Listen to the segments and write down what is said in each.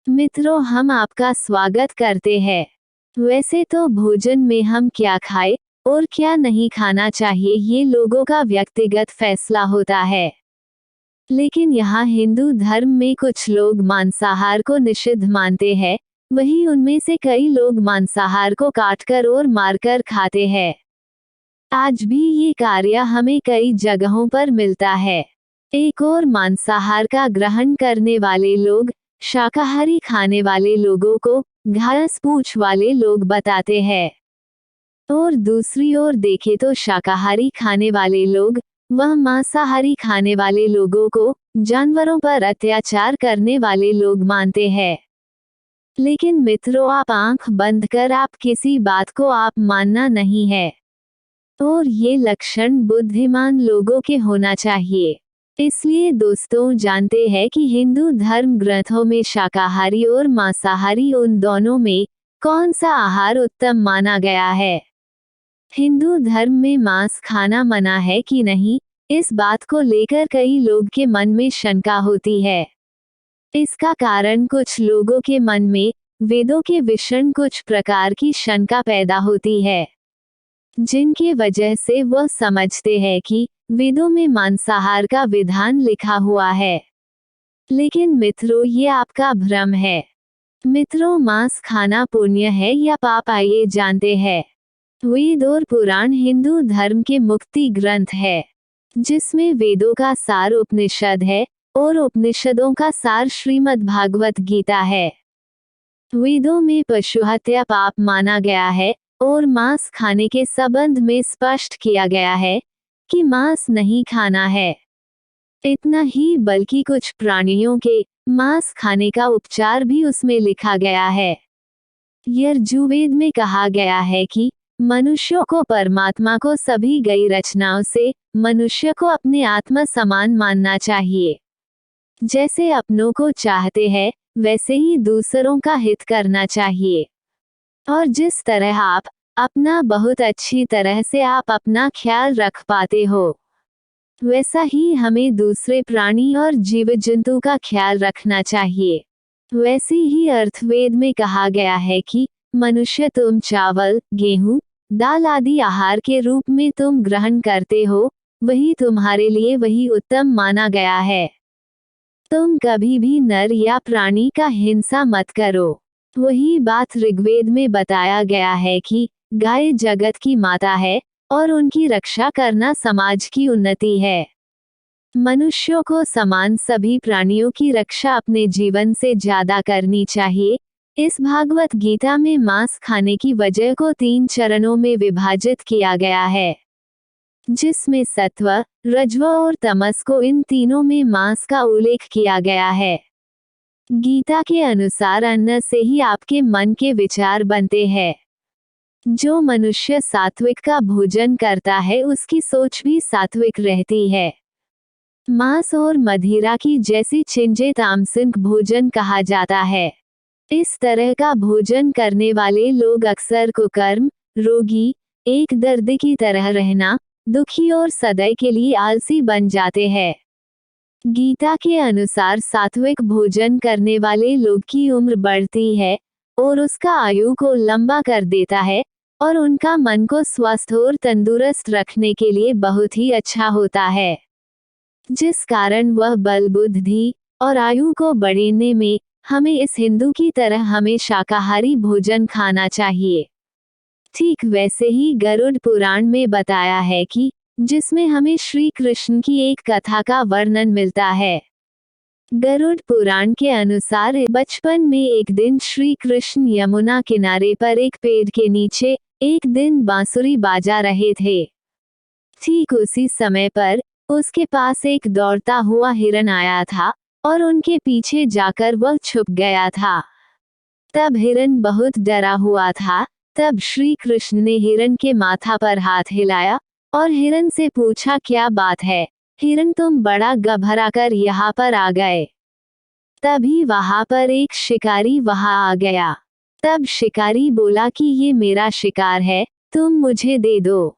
मित्रों, हम आपका स्वागत करते हैं। वैसे तो भोजन में हम क्या खाएं और क्या नहीं खाना चाहिए ये लोगों का व्यक्तिगत फैसला होता है। लेकिन यहाँ हिंदू धर्म में कुछ लोग मांसाहार को निषिद्ध मानते हैं, वहीं उनमें से कई लोग मांसाहार को काटकर और मारकर खाते हैं। आज भी ये कार्य हमें कई जगहों पर मिलता है। एक और मांसाहार का ग्रहण करने वाले लोग शाकाहारी खाने वाले लोगों को घास पूंछ वाले लोग बताते हैं, और दूसरी ओर देखें तो शाकाहारी खाने वाले लोग वह मांसाहारी खाने वाले लोगों को जानवरों पर अत्याचार करने वाले लोग मानते हैं। लेकिन मित्रों, आप आंख बंद कर आप किसी बात को आप मानना नहीं है, और ये लक्षण बुद्धिमान लोगों के होना चाहिए। इसलिए दोस्तों, जानते हैं कि हिंदू धर्म ग्रंथों में शाकाहारी और मांसाहारी उन दोनों में कौन सा आहार उत्तम माना गया है। हिंदू धर्म में मांस खाना मना है कि नहीं, इस बात को लेकर कई लोग के मन में शंका होती है। इसका कारण कुछ लोगों के मन में वेदों के विषय कुछ प्रकार की शंका पैदा होती है, जिनकी वजह से वह समझते हैं कि वेदों में मांसाहार का विधान लिखा हुआ है। लेकिन मित्रों, ये आपका भ्रम है। मित्रों, मांस खाना पुण्य है या पाप, आइए जानते हैं। वेद और पुराण हिंदू धर्म के मुक्ति ग्रंथ है, जिसमें वेदों का सार उपनिषद है और उपनिषदों का सार श्रीमद् भागवत गीता है। वेदों में पशु हत्या पाप माना गया है और मांस खाने के संबंध में स्पष्ट किया गया है कि मांस नहीं खाना है। इतना ही बल्कि कुछ प्राणियों के मांस खाने का उपचार भी उसमें लिखा गया है। यजुर्वेद में कहा गया है कि मनुष्यों को परमात्मा को सभी गई रचनाओं से मनुष्य को अपने आत्मा समान मानना चाहिए। जैसे अपनों को चाहते हैं वैसे ही दूसरों का हित करना चाहिए, और जिस तरह आप अपना बहुत अच्छी तरह से आप अपना ख्याल रख पाते हो, वैसा ही हमें दूसरे प्राणी और जीव जंतु का ख्याल रखना चाहिए। वैसे ही अर्थवेद में कहा गया है कि मनुष्य तुम चावल, गेहूं, दाल आदि आहार के रूप में तुम ग्रहण करते हो, वही तुम्हारे लिए वही उत्तम माना गया है। तुम कभी भी नर या प्राणी का हिंसा मत करो। वही बात ऋग्वेद में बताया गया है कि गाय जगत की माता है और उनकी रक्षा करना समाज की उन्नति है। मनुष्यों को समान सभी प्राणियों की रक्षा अपने जीवन से ज्यादा करनी चाहिए। इस भागवत गीता में मांस खाने की वजह को 3 चरणों में विभाजित किया गया है, जिसमें सत्व, रजव और तमस को इन तीनों में मांस का उल्लेख किया गया है। गीता के अनुसार अन्न से ही आपके मन के विचार बनते हैं। जो मनुष्य सात्विक का भोजन करता है उसकी सोच भी सात्विक रहती है। मांस और मदिरा की जैसी चीजें तामसिक भोजन कहा जाता है। इस तरह का भोजन करने वाले लोग अक्सर कुकर्म, रोगी, एक दर्द की तरह रहना, दुखी और सदैव के लिए आलसी बन जाते हैं। गीता के अनुसार सात्विक भोजन करने वाले लोग की उम्र बढ़ती है और उसका आयु को लंबा कर देता है, और उनका मन को स्वस्थ और तंदुरुस्त रखने के लिए बहुत ही अच्छा होता है, जिस कारण वह बल, बुद्धि और आयु को बढ़ाने में हमें इस हिंदू की तरह हमें शाकाहारी भोजन खाना चाहिए। ठीक वैसे ही गरुड़ पुराण में बताया है कि जिसमें हमें श्री कृष्ण की एक कथा का वर्णन मिलता है। गरुड़ पुराण के अनुसार बचपन में एक दिन श्री कृष्ण यमुना किनारे पर एक पेड़ के नीचे एक दिन बांसुरी बाजा रहे थे। ठीक उसी समय पर उसके पास एक दौड़ता हुआ हिरन आया था और उनके पीछे जाकर वह छुप गया था। तब हिरन बहुत डरा हुआ था। तब श्री कृष्ण ने हिरन के माथा पर हाथ हिलाया और हिरन से पूछा, क्या बात है हिरन, तुम बड़ा घबराकर यहाँ पर आ गए। तभी वहां पर एक शिकारी वहां आ गया। तब शिकारी बोला कि ये मेरा शिकार है, तुम मुझे दे दो।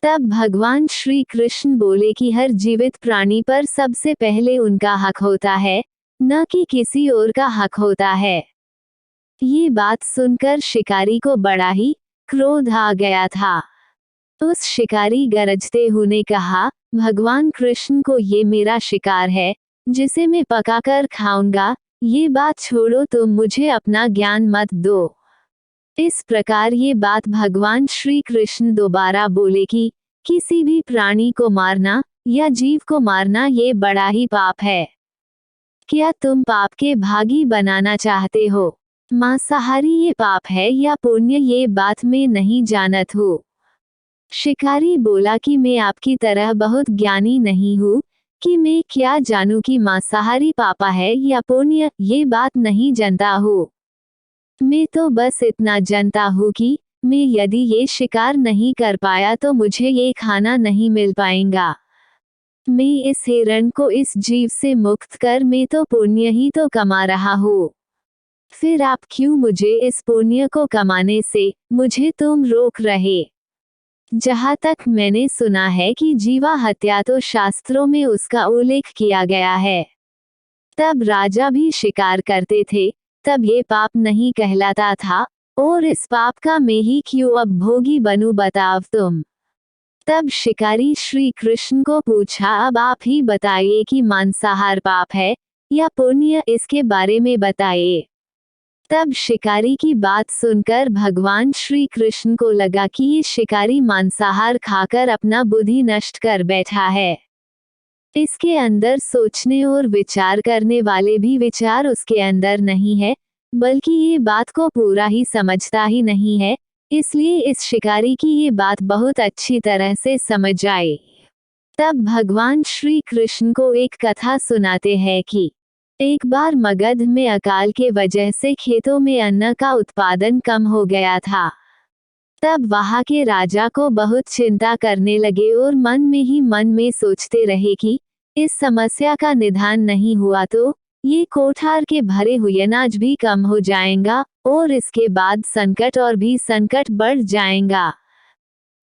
तब भगवान श्री कृष्ण बोले कि हर जीवित प्राणी पर सबसे पहले उनका हक होता है, न कि किसी और का हक होता है। ये बात सुनकर शिकारी को बड़ा ही क्रोध आ गया था। उस शिकारी गरजते हुए ने कहा, भगवान कृष्ण को ये मेरा शिकार है, जिसे मैं पकाकर खाऊंगा। ये बात छोड़ो, तुम मुझे अपना ज्ञान मत दो। इस प्रकार ये बात भगवान श्री कृष्ण दोबारा बोले कि किसी भी प्राणी को मारना या जीव को मारना ये बड़ा ही पाप है। क्या तुम पाप के भागी बनाना चाहते हो? मांसाहारी ये पाप है या पुण्य, ये बात मैं नहीं जानत हूँ। शिकारी बोला कि मैं आपकी तरह बहुत ज्ञानी नहीं हूँ कि मैं क्या जानूं कि मांसाहारी पापा है या पुण्य, ये बात नहीं जानता हूँ। मैं तो बस इतना जानता हूँ कि मैं यदि ये शिकार नहीं कर पाया तो मुझे ये खाना नहीं मिल पाएगा। मैं इस हिरण को इस जीव से मुक्त कर मैं तो पुण्य ही तो कमा रहा हूँ। फिर आप क्यों मुझे इस पुण्य को कमाने से मुझे तुम रोक रहे? जहाँ तक मैंने सुना है कि जीवा हत्या तो शास्त्रों में उसका उल्लेख किया गया है। तब राजा भी शिकार करते थे, तब ये पाप नहीं कहलाता था, और इस पाप का मैं ही क्यों अब भोगी बनूं, बताओ तुम। तब शिकारी श्री कृष्ण को पूछा, अब आप ही बताइए कि मांसाहार पाप है या पुण्य, इसके बारे में बताइए। तब शिकारी की बात सुनकर भगवान श्री कृष्ण को लगा कि ये शिकारी मांसाहार खाकर अपना बुद्धि नष्ट कर बैठा है। इसके अंदर सोचने और विचार करने वाले भी विचार उसके अंदर नहीं है, बल्कि ये बात को पूरा ही समझता ही नहीं है, इसलिए इस शिकारी की ये बात बहुत अच्छी तरह से समझ आई। तब भगवान श्री कृष्ण को एक कथा सुनाते हैं कि एक बार मगध में अकाल के वजह से खेतों में अन्न का उत्पादन कम हो गया था। तब वहां के राजा को बहुत चिंता करने लगे और मन में सोचते रहे कि इस समस्या का निदान नहीं हुआ तो ये कोठार के भरे हुए अनाज भी कम हो जाएगा और इसके बाद संकट और भी संकट बढ़ जाएगा।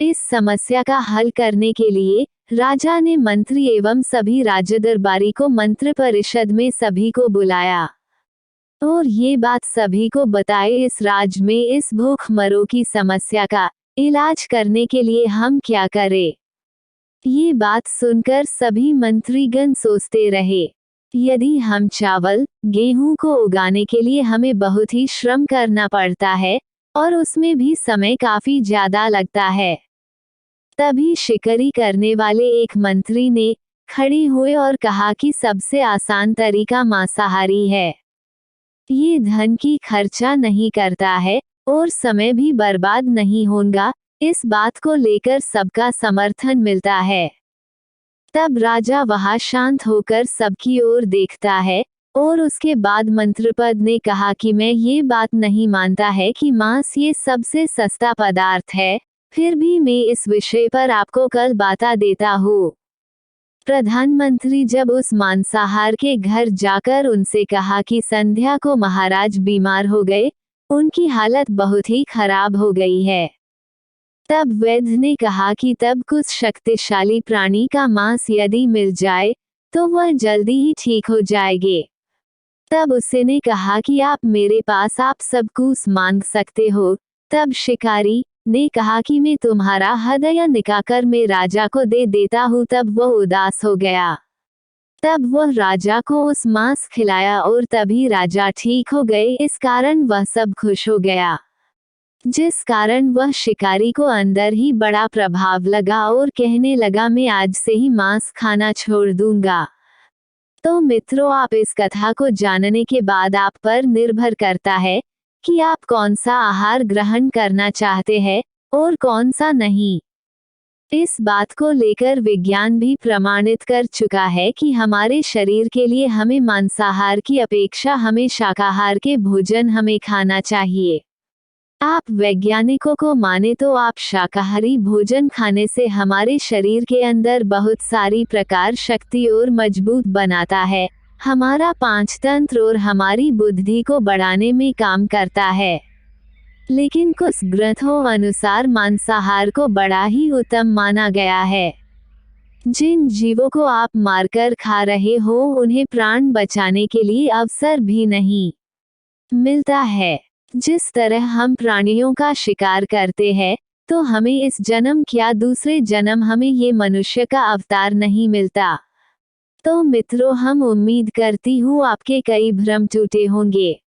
इस समस्या का हल करने के लिए राजा ने मंत्री एवं सभी राजदरबारी को मंत्र परिषद में सभी को बुलाया और ये बात सभी को बताए, इस राज्य में इस भूखमरों की समस्या का इलाज करने के लिए हम क्या करें। ये बात सुनकर सभी मंत्रीगण सोचते रहे, यदि हम चावल गेहूं को उगाने के लिए हमें बहुत ही श्रम करना पड़ता है और उसमें भी समय काफी ज्यादा लगता है। तभी शिकारी करने वाले एक मंत्री ने खड़े हुए और कहा कि सबसे आसान तरीका मांसाहारी है। ये धन की खर्चा नहीं करता है और समय भी बर्बाद नहीं होगा, इस बात को लेकर सबका समर्थन मिलता है। तब राजा वहां शांत होकर सबकी ओर देखता है और उसके बाद मंत्रपद ने कहा कि मैं ये बात नहीं मानता है कि मांस ये सबसे सस्ता पदार्थ है, फिर भी मैं इस विषय पर आपको कल बता देता हूँ। प्रधानमंत्री जब उस मांसाहार के घर जाकर उनसे कहा कि संध्या को महाराज बीमार हो गए, उनकी हालत बहुत ही खराब हो गई है। तब वैद्य ने कहा कि तब कुछ शक्तिशाली प्राणी का मांस यदि मिल जाए तो वह जल्दी ही ठीक हो जाएंगे। तब उसने कहा कि आप मेरे पास आप सब कुछ मांग सकते हो। तब शिकारी ने कहा कि मैं तुम्हारा हृदय निकाकर मैं राजा को दे देता हूँ। तब वह उदास हो गया। तब वह राजा को उस मांस खिलाया और तभी राजा ठीक हो गए, इस कारण वह सब खुश हो गया, जिस कारण वह शिकारी को अंदर ही बड़ा प्रभाव लगा और कहने लगा मैं आज से ही मांस खाना छोड़ दूंगा। तो मित्रों, आप इस कथा को जानने के बाद आप पर निर्भर करता है कि आप कौन सा आहार ग्रहण करना चाहते हैं और कौन सा नहीं। इस बात को लेकर विज्ञान भी प्रमाणित कर चुका है कि हमारे शरीर के लिए हमें मांसाहार की अपेक्षा हमें शाकाहार के भोजन हमें खाना चाहिए। आप वैज्ञानिकों को माने तो आप शाकाहारी भोजन खाने से हमारे शरीर के अंदर बहुत सारी प्रकार शक्ति और मजबूत बनाता है, हमारा पाचन और हमारी बुद्धि को बढ़ाने में काम करता है। लेकिन कुछ ग्रंथों अनुसार मांसाहार को बड़ा ही उत्तम माना गया है। जिन जीवों को आप मारकर खा रहे हो उन्हें प्राण बचाने के लिए अवसर भी नहीं मिलता है। जिस तरह हम प्राणियों का शिकार करते हैं, तो हमें इस जन्म क्या दूसरे जन्म हमें ये मनुष्य का अवतार नहीं मिलता। तो मित्रों, हम उम्मीद करती हूँ आपके कई भ्रम टूटे होंगे।